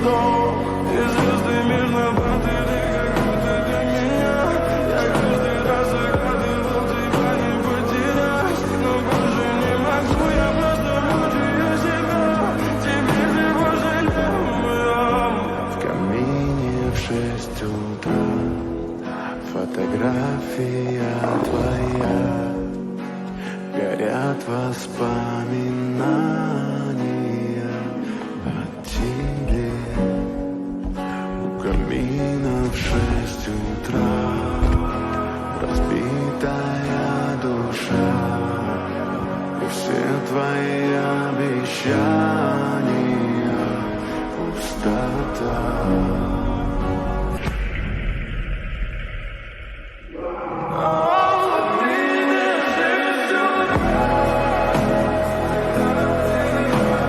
вздох. И звезды между ты как будто для меня. Я каждый раз загадывал тебя не потерять, но больше не могу, я просто мучаю себя. Теперь ты пожалел. В камине в 6 утра фотография твоя, горят воспоминания.